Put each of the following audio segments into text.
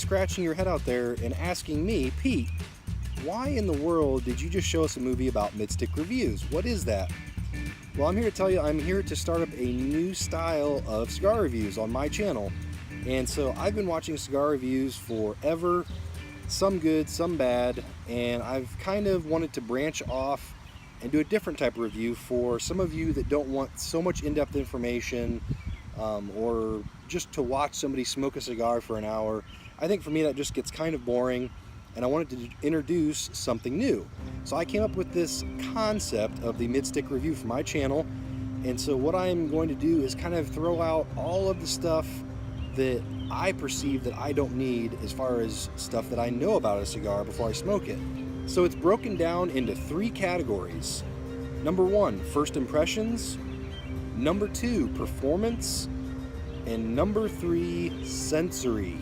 scratching your head out there and asking me, Pete, why in the world did you just show us a movie about mid-stick reviews? What is that? Well, I'm here to tell you, I'm here to start up a new style of cigar reviews on my channel. And so I've been watching cigar reviews forever, some good, some bad, and I've kind of wanted to branch off and do a different type of review for some of you that don't want so much in-depth information or just to watch somebody smoke a cigar for an hour. I think for me that just gets kind of boring, and I wanted to introduce something new. So I came up with this concept of the mid-stick review for my channel, and so what I'm going to do is kind of throw out all of the stuff that I perceive that I don't need as far as stuff that I know about a cigar before I smoke it. So it's broken down into 3 categories. Number 1, first impressions. Number 2, performance. And number 3, sensory.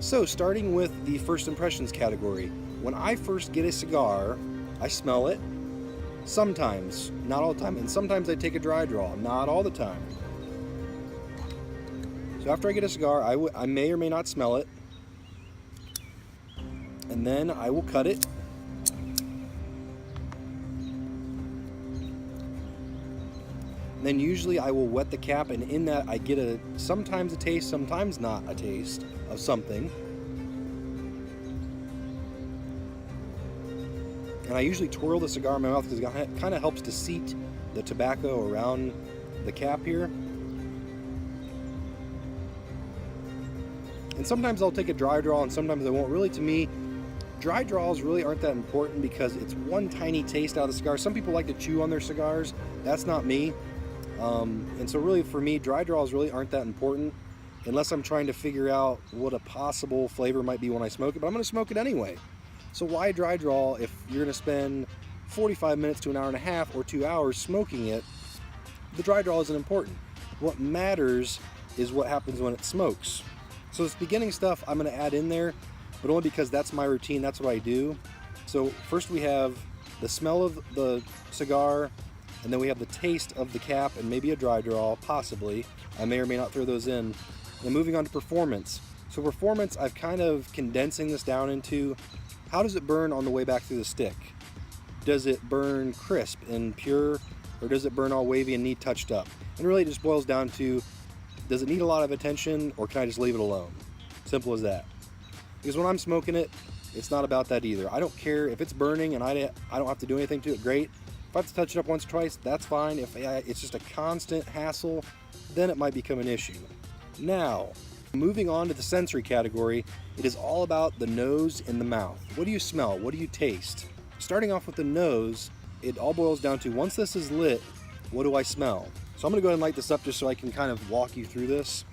So starting with the first impressions category, when I first get a cigar, I smell it. Sometimes, not all the time, and sometimes I take a dry draw, not all the time. So after I get a cigar, I may or may not smell it, and then I will cut it. And then usually I will wet the cap, and in that I get sometimes a taste, sometimes not a taste of something. And I usually twirl the cigar in my mouth because it kind of helps to seat the tobacco around the cap here. And sometimes I'll take a dry draw and sometimes I won't. Really, to me, dry draws really aren't that important because it's one tiny taste out of the cigar. Some people like to chew on their cigars. That's not me. And so really for me, dry draws really aren't that important unless I'm trying to figure out what a possible flavor might be when I smoke it, but I'm going to smoke it anyway. So why dry draw if you're going to spend 45 minutes to an hour and a half or 2 hours smoking it? The dry draw isn't important. What matters is what happens when it smokes. So this beginning stuff I'm going to add in there, but only because that's my routine, that's what I do. So first we have the smell of the cigar, and then we have the taste of the cap and maybe a dry draw, possibly. I may or may not throw those in. Then moving on to performance. So performance, I've kind of condensing this down into how does it burn on the way back through the stick? Does it burn crisp and pure, or does it burn all wavy and need touched up? And really it just boils down to, does it need a lot of attention, or can I just leave it alone? Simple as that. Because when I'm smoking it, it's not about that either. I don't care if it's burning and I don't have to do anything to it, great. If I have to touch it up once or twice, that's fine. If it's just a constant hassle, then it might become an issue. Now, moving on to the sensory category, it is all about the nose and the mouth. What do you smell? What do you taste? Starting off with the nose, it all boils down to, once this is lit, what do I smell? So I'm going to go ahead and light this up just so I can kind of walk you through this.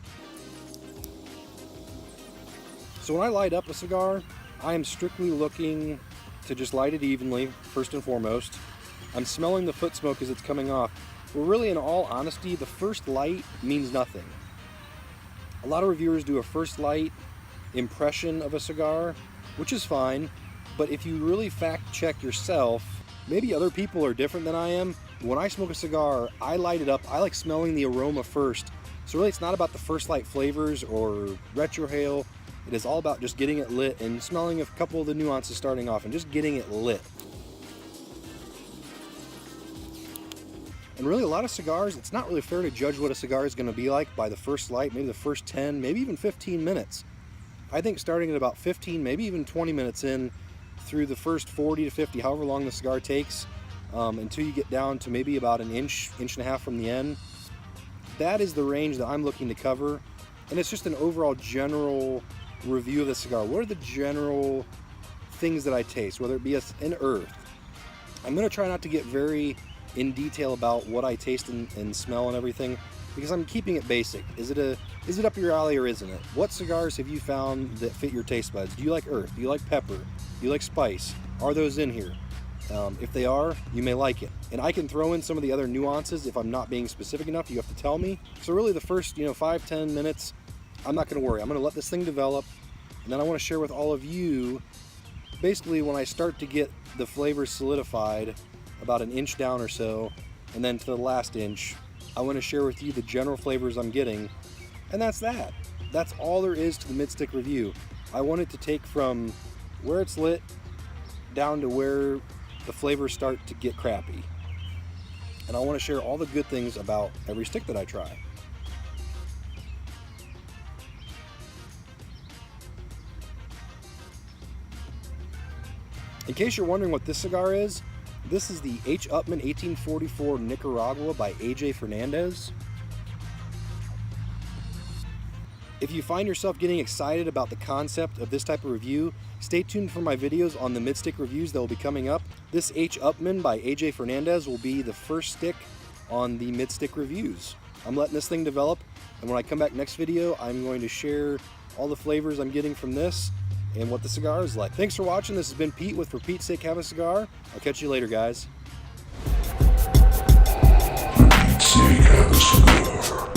So when I light up a cigar, I am strictly looking to just light it evenly, first and foremost. I'm smelling the foot smoke as it's coming off. Well, really, in all honesty, the first light means nothing. A lot of reviewers do a first light impression of a cigar, which is fine, but if you really fact check yourself, maybe other people are different than I am. When I smoke a cigar, I light it up. I like smelling the aroma first. So really, it's not about the first light flavors or retrohale. It is all about just getting it lit and smelling a couple of the nuances starting off and just getting it lit. And really, a lot of cigars, it's not really fair to judge what a cigar is going to be like by the first light, maybe the first 10, maybe even 15 minutes. I think starting at about 15, maybe even 20 minutes in through the first 40 to 50, however long the cigar takes, until you get down to maybe about an inch and a half from the end. That is the range that I'm looking to cover. And it's just an overall general review of the cigar. What are the general things that I taste, whether it be an earth? I'm going to try not to get very in detail about what I taste and smell and everything, because I'm keeping it basic. Is it up your alley or isn't it? What cigars have you found that fit your taste buds? Do you like earth? Do you like pepper? Do you like spice? Are those in here? If they are, you may like it. And I can throw in some of the other nuances if I'm not being specific enough. You have to tell me. So really the first 5-10 minutes, I'm not going to worry. I'm going to let this thing develop, and then I want to share with all of you basically when I start to get the flavors solidified about an inch down or so, and then to the last inch, I want to share with you the general flavors I'm getting, and that's that. That's all there is to the mid-stick review. I want it to take from where it's lit down to where the flavors start to get crappy. And I want to share all the good things about every stick that I try. In case you're wondering what this cigar is, this is the H. Upmann 1844 Nicaragua by AJ Fernandez. If you find yourself getting excited about the concept of this type of review, stay tuned for my videos on the mid-stick reviews that will be coming up. This H. Upmann by AJ Fernandez will be the first stick on the mid-stick reviews. I'm letting this thing develop, and when I come back next video, I'm going to share all the flavors I'm getting from this and what the cigar is like. Thanks for watching. This has been Pete with For Pete's Sake Have a Cigar. I'll catch you later, guys. For Pete's sake, have a cigar.